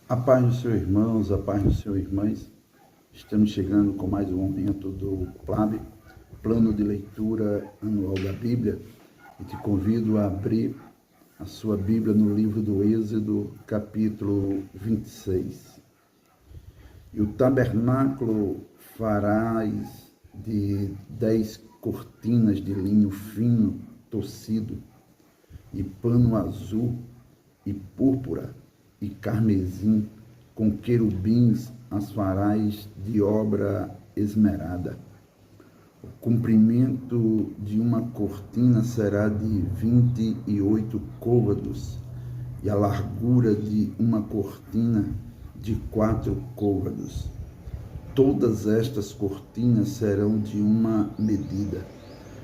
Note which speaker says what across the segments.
Speaker 1: A paz dos seus irmãos, a paz dos seus irmãs. Estamos chegando com mais um momento do PLAB, Plano de Leitura Anual da Bíblia, e te convido a abrir a sua Bíblia no livro do Êxodo, capítulo 26. E o tabernáculo farás de 10 cortinas de linho fino, tecido, e pano azul, e púrpura, e carmesim, com querubins as farás de obra esmerada. O comprimento de uma cortina será de 28 côvados, e a largura de uma cortina de 4 côvados. Todas estas cortinas serão de uma medida.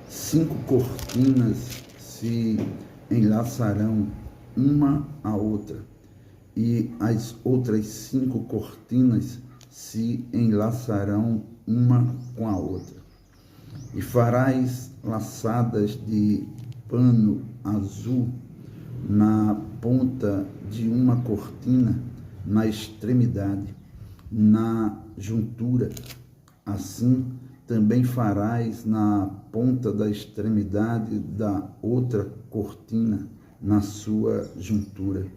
Speaker 1: 5 cortinas se enlaçarão uma à outra, e as outras 5 cortinas se enlaçarão uma com a outra. E farás laçadas de pano azul na ponta de uma cortina, na extremidade, na juntura. Assim também farás na ponta da extremidade da outra cortina, na sua juntura.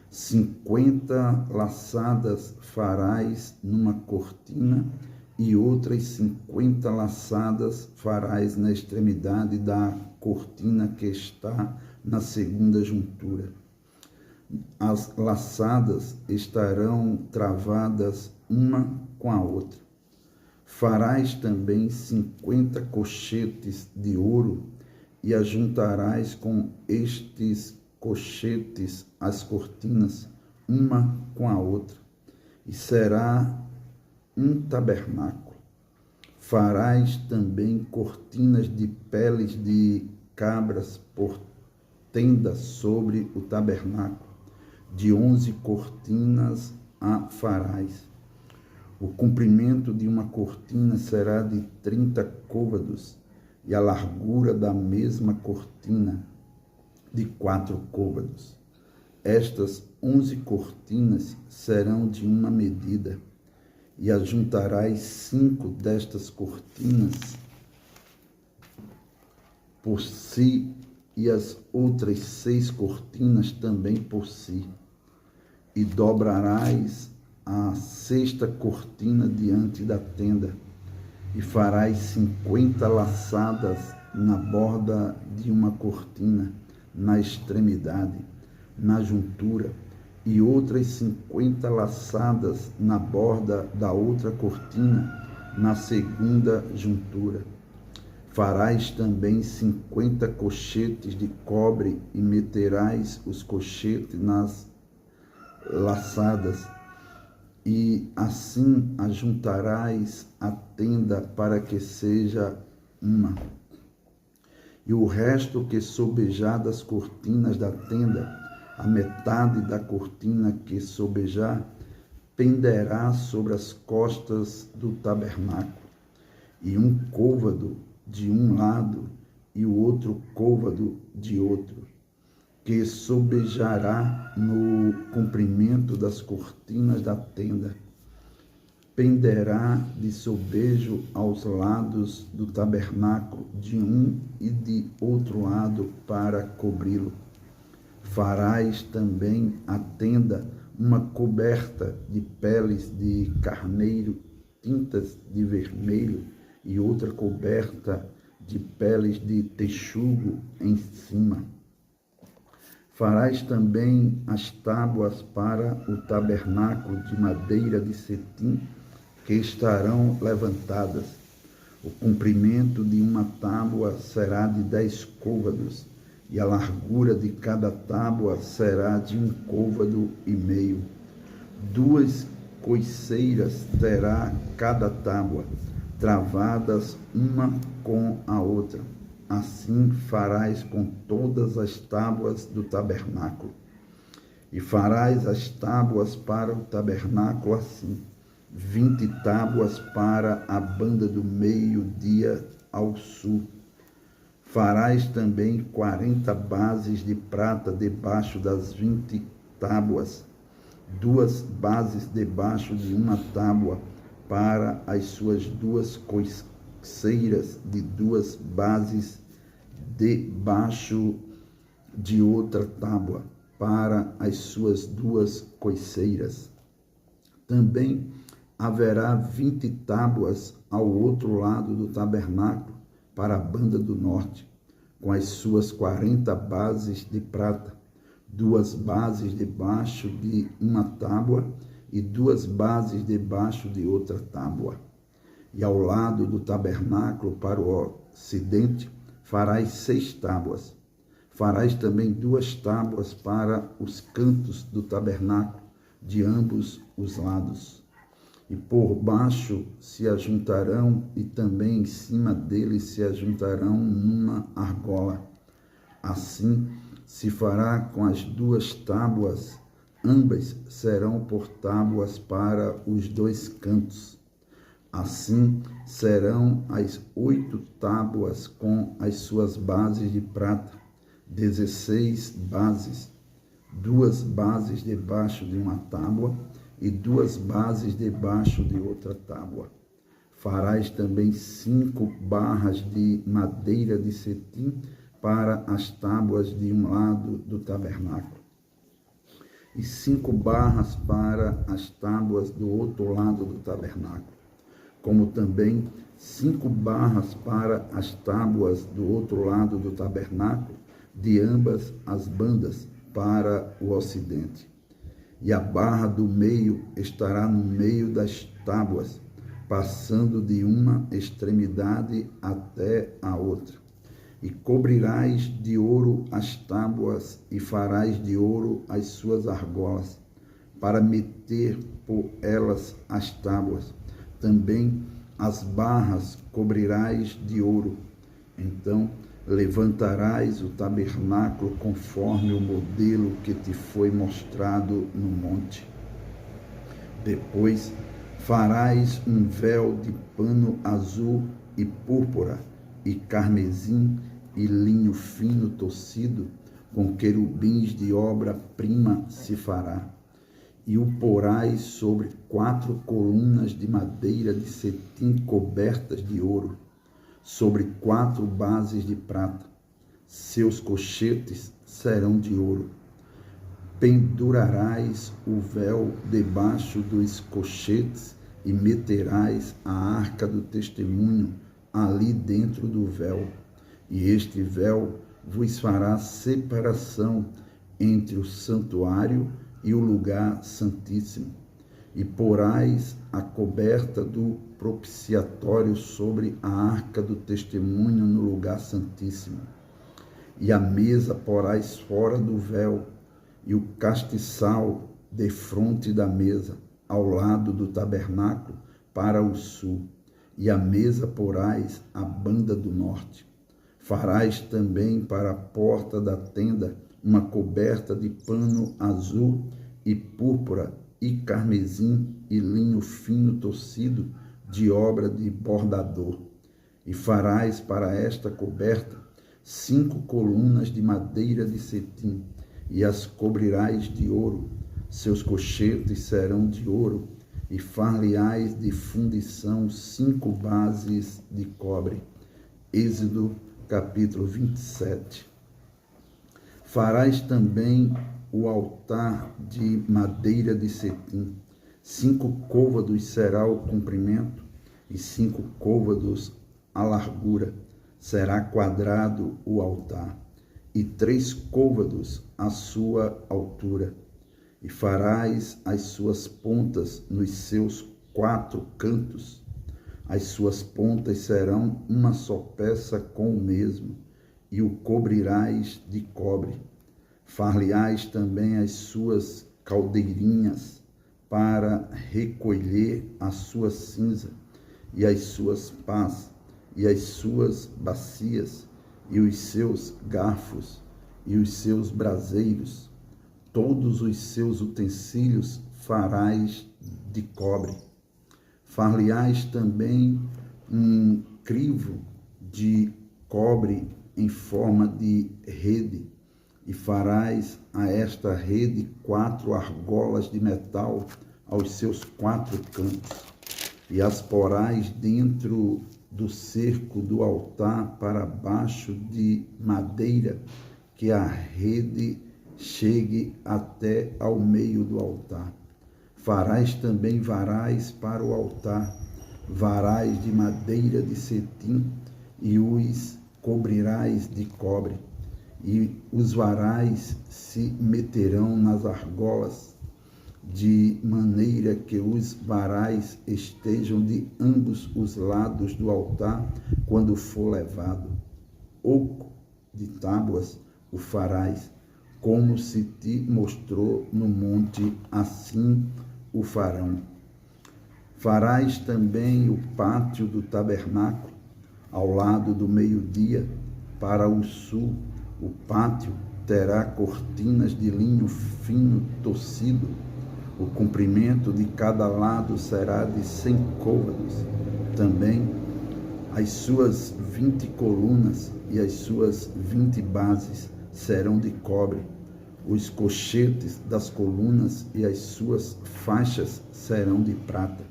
Speaker 1: 50 laçadas farás numa cortina, e outras 50 laçadas farás na extremidade da cortina que está na segunda juntura. As laçadas estarão travadas uma com a outra. Farás também 50 cochetes de ouro, e ajuntarás com estes cochetes as cortinas, uma com a outra, e será um tabernáculo. Farás também cortinas de peles de cabras por tenda sobre o tabernáculo, de 11 cortinas a farás. O comprimento de uma cortina será de 30 côvados, e a largura da mesma cortina de 4 côvados. Estas 11 cortinas serão de uma medida, e ajuntarás 5 destas cortinas por si, e as outras 6 cortinas também por si, e dobrarás a 6ª cortina diante da tenda, e farás 50 laçadas na borda de uma cortina, na extremidade, na juntura, e outras 50 laçadas na borda da outra cortina, na segunda juntura. Farás também 50 cochetes de cobre, e meterás os cochetes nas laçadas, e assim ajuntarás a tenda para que seja uma. E o resto que sobejar das cortinas da tenda, a metade da cortina que sobejar, penderá sobre as costas do tabernáculo, e um côvado de um lado e o outro côvado de outro, que sobejará no comprimento das cortinas da tenda. Penderá de sobejo aos lados do tabernáculo, de um e de outro lado, para cobri-lo. Farás também a tenda uma coberta de peles de carneiro tintas de vermelho, e outra coberta de peles de texugo em cima. Farás também as tábuas para o tabernáculo de madeira de cetim, que estarão levantadas. O comprimento de uma tábua será de 10 côvados, e a largura de cada tábua será de 1,5 côvado. 2 coiceiras terá cada tábua, travadas uma com a outra. Assim farás com todas as tábuas do tabernáculo. E farás as tábuas para o tabernáculo assim: 20 tábuas para a banda do meio-dia ao sul. Farás também 40 bases de prata debaixo das 20 tábuas, 2 bases debaixo de uma tábua para as suas 2 cabeceiras, de 2 bases debaixo de outra tábua para as suas 2 cabeceiras. Também haverá 20 tábuas ao outro lado do tabernáculo para a banda do norte, com as suas 40 bases de prata, 2 bases debaixo de uma tábua e 2 bases debaixo de outra tábua. E ao lado do tabernáculo para o ocidente farás 6 tábuas. Farás também 2 tábuas para os cantos do tabernáculo, de ambos os lados. E por baixo se ajuntarão, e também em cima deles se ajuntarão numa argola. Assim se fará com as 2 tábuas, ambas serão por tábuas para os 2 cantos. Assim serão as 8 tábuas com as suas bases de prata, 16 bases, 2 bases debaixo de uma tábua e 2 bases debaixo de outra tábua. Farás também 5 barras de madeira de cetim para as tábuas de um lado do tabernáculo, e 5 barras para as tábuas do outro lado do tabernáculo, como também 5 barras para as tábuas do outro lado do tabernáculo, de ambas as bandas, para o ocidente. E a barra do meio estará no meio das tábuas, passando de uma extremidade até a outra. E cobrirás de ouro as tábuas e farás de ouro as suas argolas, para meter por elas as tábuas. Também as barras cobrirás de ouro. Então levantarás o tabernáculo conforme o modelo que te foi mostrado no monte. Depois farás um véu de pano azul e púrpura e carmesim e linho fino tecido, com querubins de obra-prima se fará. E o porás sobre 4 colunas de madeira de cetim cobertas de ouro, sobre 4 bases de prata. Seus cochetes serão de ouro. Pendurarás o véu debaixo dos cochetes e meterás a arca do testemunho ali dentro do véu. E este véu vos fará separação entre o santuário e o lugar santíssimo. E porás a coberta do propiciatório sobre a arca do testemunho no lugar santíssimo. E a mesa porás fora do véu, e o castiçal defronte da mesa, ao lado do tabernáculo, para o sul. E a mesa porás à banda do norte. Farás também para a porta da tenda uma coberta de pano azul e púrpura e carmesim e linho fino tecido de obra de bordador. E farás para esta coberta 5 colunas de madeira de cetim, e as cobrirás de ouro. Seus cochetes serão de ouro, e far-lhe-ás de fundição 5 bases de cobre. Êxodo capítulo 27. Farás também o altar de madeira de cetim. 5 côvados será o comprimento e 5 côvados a largura. Será quadrado o altar, e 3 côvados a sua altura. E farás as suas pontas nos seus 4 cantos. As suas pontas serão uma só peça com o mesmo, e o cobrirás de cobre. Far-lhe-ás também as suas caldeirinhas para recolher a sua cinza, e as suas pás, e as suas bacias, e os seus garfos, e os seus braseiros. Todos os seus utensílios farás de cobre. Far-lhe-ás também um crivo de cobre em forma de rede, E farás a esta rede 4 argolas de metal aos seus 4 cantos, e as porás dentro do cerco do altar para baixo de madeira, que a rede chegue até ao meio do altar. Farás também varais para o altar, varais de madeira de cetim, e os cobrirás de cobre, e os varais se meterão nas argolas, de maneira que os varais estejam de ambos os lados do altar quando for levado. Oco de tábuas o farás, como se te mostrou no monte, assim o farão. Farás também o pátio do tabernáculo, ao lado do meio-dia, para o sul. O pátio terá cortinas de linho fino tocido. O comprimento de cada lado será de 100 côvados. Também as suas 20 colunas e as suas 20 bases serão de cobre. Os cochetes das colunas e as suas faixas serão de prata.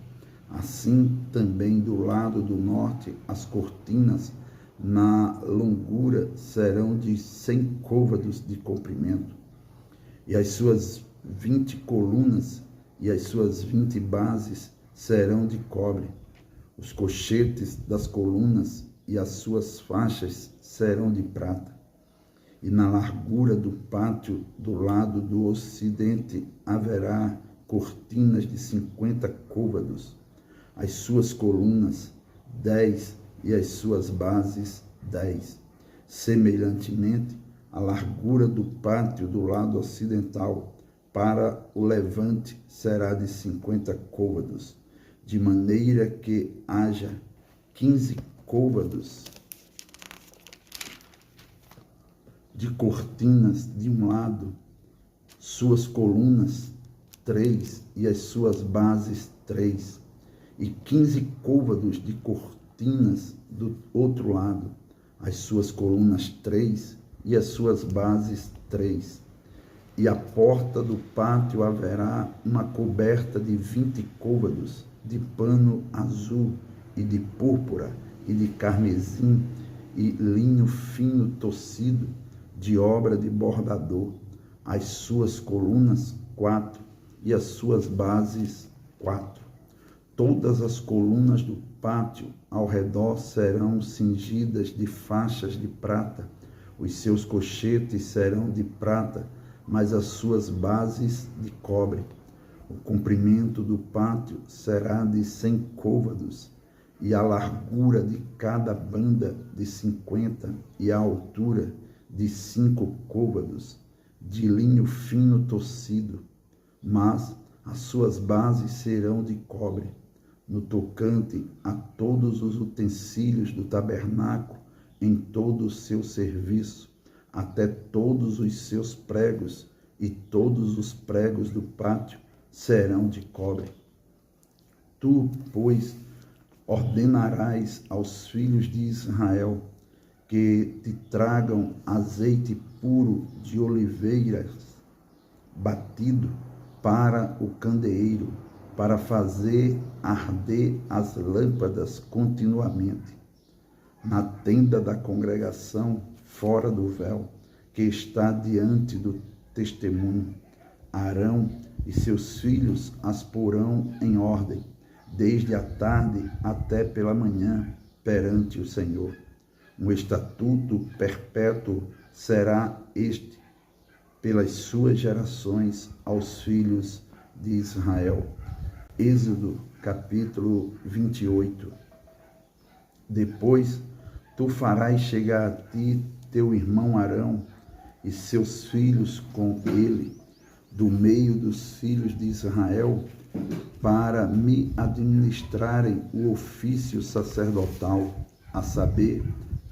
Speaker 1: Assim também do lado do norte, as cortinas na longura serão de 100 côvados de comprimento, e as suas 20 colunas e as suas 20 bases serão de cobre. Os cochetes das colunas e as suas faixas serão de prata. E na largura do pátio do lado do ocidente haverá cortinas de 50 côvados, as suas colunas 10 e as suas bases 10. Semelhantemente, a largura do pátio do lado ocidental para o levante será de 50 côvados, de maneira que haja 15 côvados de cortinas de um lado, suas colunas 3 e as suas bases 3, e 15 côvados de cortinas do outro lado, as suas colunas 3 e as suas bases 3. E à porta do pátio haverá uma coberta de 20 côvados, de pano azul e de púrpura e de carmesim e linho fino tocido, de obra de bordador. As suas colunas 4 e as suas bases 4. Todas as colunas do pátio ao redor serão cingidas de faixas de prata. Os seus cochetes serão de prata, mas as suas bases de cobre. O comprimento do pátio será de 100 côvados, e a largura de cada banda de 50, e a altura de 5 côvados, de linho fino tocido, mas as suas bases serão de cobre. No tocante a todos os utensílios do tabernáculo, em todo o seu serviço, até todos os seus pregos e todos os pregos do pátio serão de cobre. Tu, pois, ordenarás aos filhos de Israel que te tragam azeite puro de oliveiras batido para o candeeiro, para fazer arder as lâmpadas continuamente. Na tenda da congregação, fora do véu, que está diante do testemunho, Arão e seus filhos as porão em ordem, desde a tarde até pela manhã, perante o Senhor. Um estatuto perpétuo será este pelas suas gerações aos filhos de Israel. Êxodo, capítulo 28. Depois tu farás chegar a ti teu irmão Arão e seus filhos com ele, do meio dos filhos de Israel, para me administrarem o ofício sacerdotal, a saber,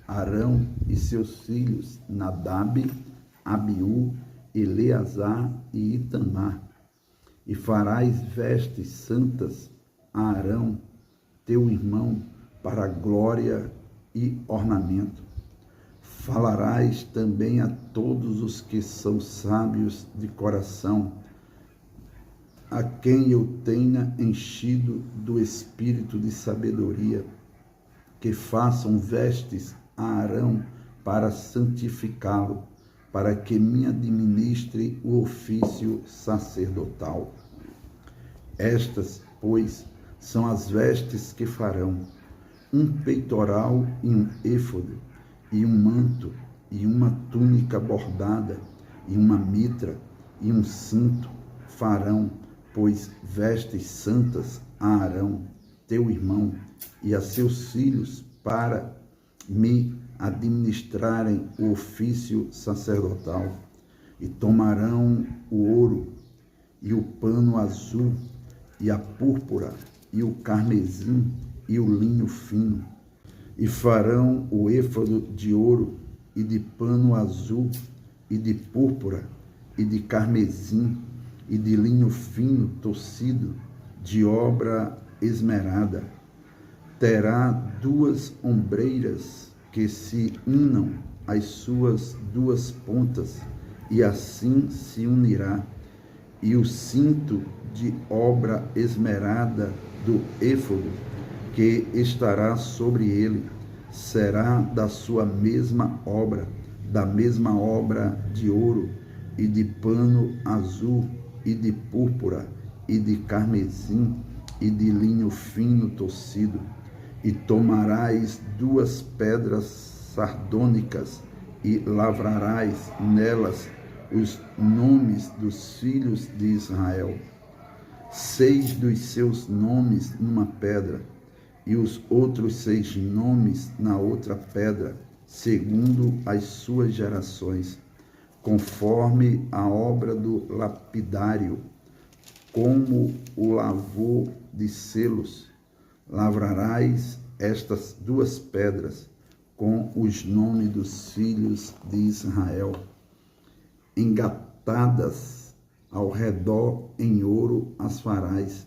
Speaker 1: Arão e seus filhos, Nadab, Abiú, Eleazar e Itamar. E farás vestes santas a Arão, teu irmão, para glória e ornamento. Falarás também a todos os que são sábios de coração, a quem eu tenha enchido do espírito de sabedoria, que façam vestes a Arão para santificá-lo, para que me administre o ofício sacerdotal. Estas, pois, são as vestes que farão: um peitoral e um éfode, e um manto, e uma túnica bordada, e uma mitra, e um cinto farão, pois, vestes santas a Arão, teu irmão, e a seus filhos, para me administrarem o ofício sacerdotal. E tomarão o ouro, e o pano azul, e a púrpura, e o carmesim, e o linho fino, e farão o éfode de ouro, e de pano azul, e de púrpura, e de carmesim, e de linho fino tocido, de obra esmerada. Terá 2 ombreiras que se unam às suas 2 pontas, e assim se unirá. E o cinto de obra esmerada do éfode, que estará sobre ele, será da sua mesma obra, da mesma obra de ouro, e de pano azul, e de púrpura, e de carmesim, e de linho fino tocido. E tomarás 2 pedras sardônicas, e lavrarás nelas os nomes dos filhos de Israel, 6 dos seus nomes numa pedra, e os outros 6 nomes na outra pedra, segundo as suas gerações, conforme a obra do lapidário, como o lavor de selos. Lavrarás estas 2 pedras com os nomes dos filhos de Israel, engatadas ao redor em ouro as farás,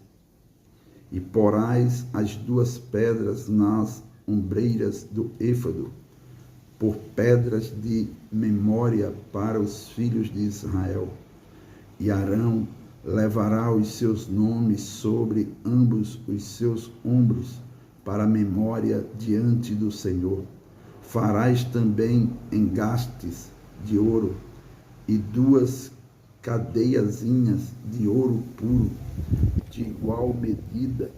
Speaker 1: e porás as 2 pedras nas ombreiras do éfode, por pedras de memória para os filhos de Israel. E Arão levará os seus nomes sobre ambos os seus ombros, para memória diante do Senhor. Farás também engastes de ouro, e 2 cadeiazinhas de ouro puro, de igual medida,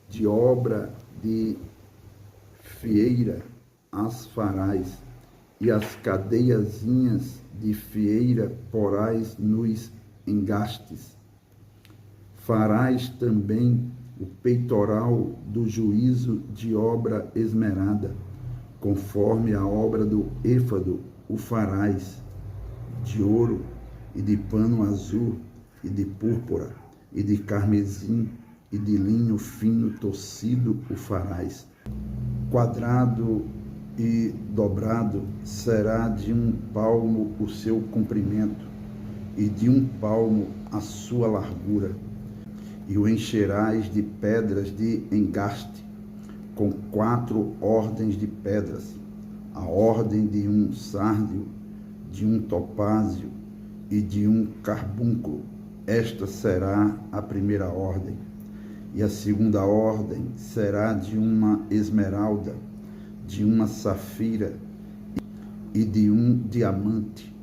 Speaker 1: de obra de fieira as farás, e as cadeiazinhas de fieira porás nos engastes. Farás também o peitoral do juízo de obra esmerada, conforme a obra do éfode o farás, de ouro, e de pano azul, e de púrpura, e de carmesim, e de linho fino tocido o farás. Quadrado e dobrado será de 1 palmo o seu comprimento, e de 1 palmo a sua largura. E o encherás de pedras de engaste, com 4 ordens de pedras, a ordem de um sárdio, de um topázio e de um carbúnculo. Esta será a primeira ordem. E a segunda ordem será de uma esmeralda, de uma safira e de um diamante.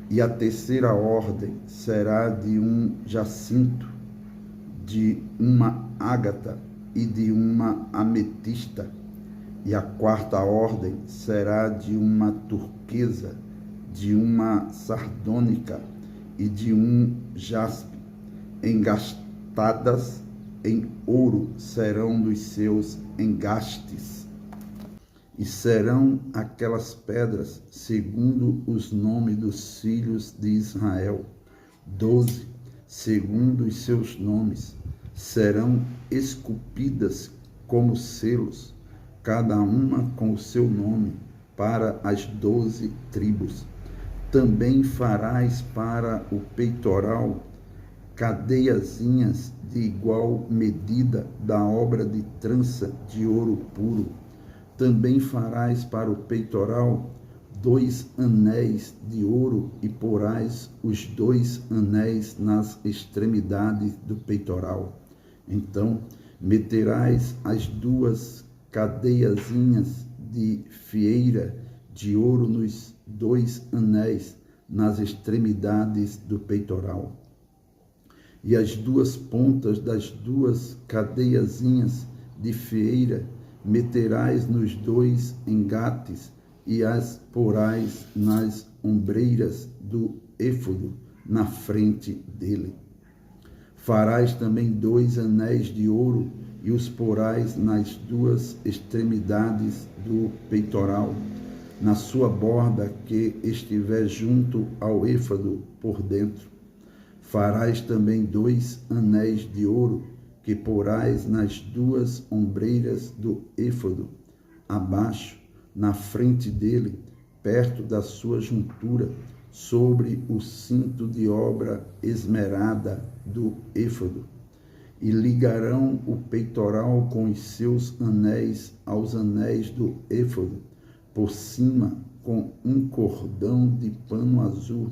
Speaker 1: E a terceira ordem será de um jacinto, de uma ágata e de uma ametista. E a quarta ordem será de uma turquesa, de uma sardônica e de um jaspe. Engastadas em ouro serão dos seus engastes. E serão aquelas pedras segundo os nomes dos filhos de Israel, 12, segundo os seus nomes. Serão esculpidas como selos, cada uma com o seu nome, para as 12 tribos. Também farás para o peitoral cadeiazinhas de igual medida da obra de trança de ouro puro, Também farás para o peitoral 2 anéis de ouro e porás os 2 anéis nas extremidades do peitoral. Então meterás as 2 cadeiazinhas de fieira de ouro nos 2 anéis nas extremidades do peitoral. E as 2 pontas das 2 cadeiazinhas de fieira meterás nos 2 engates e as porás nas ombreiras do éfodo na frente dele. Farás também 2 anéis de ouro e os porás nas 2 extremidades do peitoral, na sua borda que estiver junto ao éfodo por dentro. Farás também 2 anéis de ouro que porás nas 2 ombreiras do éfodo, abaixo, na frente dele, perto da sua juntura, sobre o cinto de obra esmerada do éfodo. E ligarão o peitoral com os seus anéis aos anéis do éfodo, por cima com um cordão de pano azul,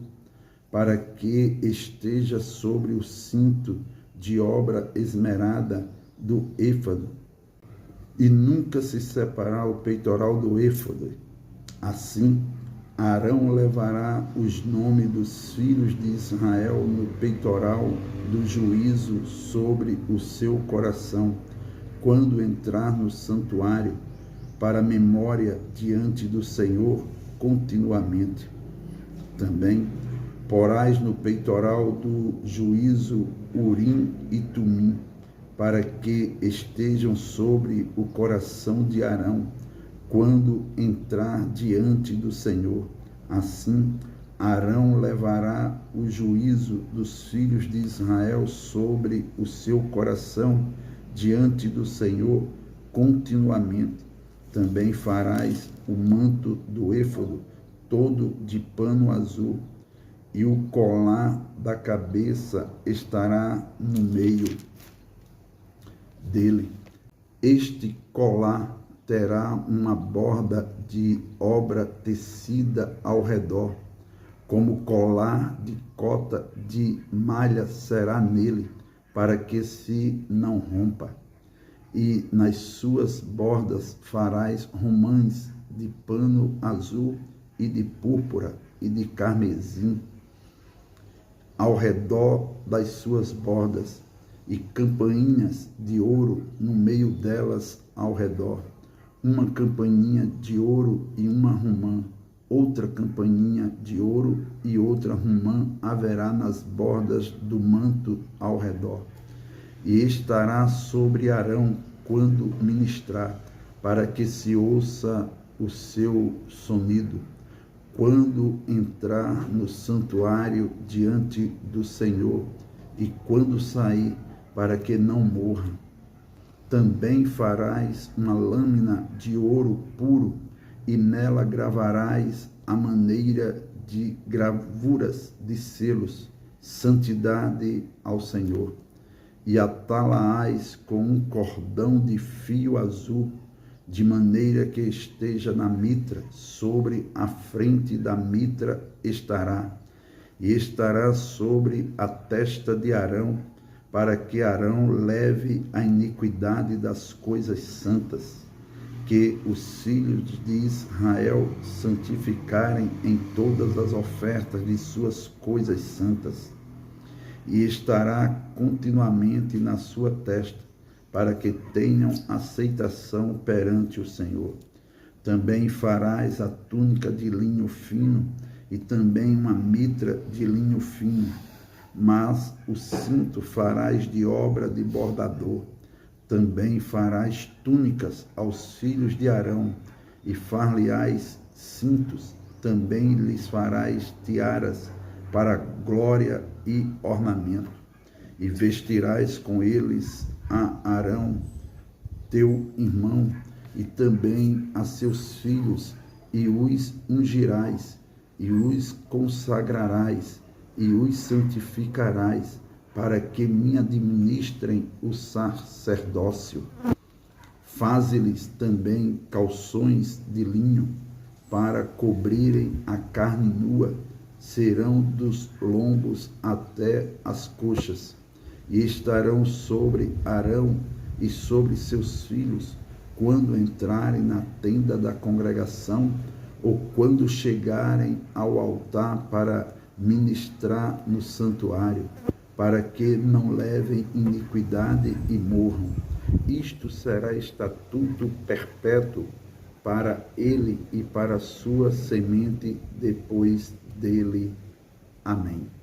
Speaker 1: para que esteja sobre o cinto de obra esmerada do éfodo. E nunca se separará o peitoral do éfodo. Assim, Arão levará os nomes dos filhos de Israel no peitoral do juízo sobre o seu coração, quando entrar no santuário, para memória diante do Senhor continuamente. Também porás no peitoral do juízo Urim e Tumim, para que estejam sobre o coração de Arão, quando entrar diante do Senhor. Assim, Arão levará o juízo dos filhos de Israel sobre o seu coração diante do Senhor continuamente. Também farás o manto do éfodo todo de pano azul, e o colar da cabeça estará no meio dele. Este colar terá uma borda de obra tecida ao redor, como colar de cota de malha será nele, para que se não rompa. E nas suas bordas farás romãs de pano azul e de púrpura e de carmesim ao redor das suas bordas, e campainhas de ouro no meio delas ao redor, uma campainha de ouro e uma romã, outra campainha de ouro e outra romã haverá nas bordas do manto ao redor. E estará sobre Arão quando ministrar, para que se ouça o seu sonido, quando entrar no santuário diante do Senhor, e quando sair, para que não morra. Também farás uma lâmina de ouro puro, e nela gravarás a maneira de gravuras de selos, santidade ao Senhor. E atá-la-ás com um cordão de fio azul, de maneira que esteja na mitra, sobre a frente da mitra estará, e estará sobre a testa de Arão, para que Arão leve a iniquidade das coisas santas, que os filhos de Israel santificarem em todas as ofertas de suas coisas santas, e estará continuamente na sua testa, para que tenham aceitação perante o Senhor. Também farás a túnica de linho fino, e também uma mitra de linho fino, mas o cinto farás de obra de bordador. Também farás túnicas aos filhos de Arão, e far-lhe-ás cintos, também lhes farás tiaras para glória e ornamento, e vestirás com eles a Arão, teu irmão, e também a seus filhos, e os ungirás, e os consagrarás, e os santificarás, para que me administrem o sacerdócio. Faze-lhes também calções de linho para cobrirem a carne nua, serão dos lombos até as coxas, e estarão sobre Arão e sobre seus filhos, quando entrarem na tenda da congregação, ou quando chegarem ao altar para ministrar no santuário, para que não levem iniquidade e morram. Isto será estatuto perpétuo para ele e para a sua semente depois dele. Amém.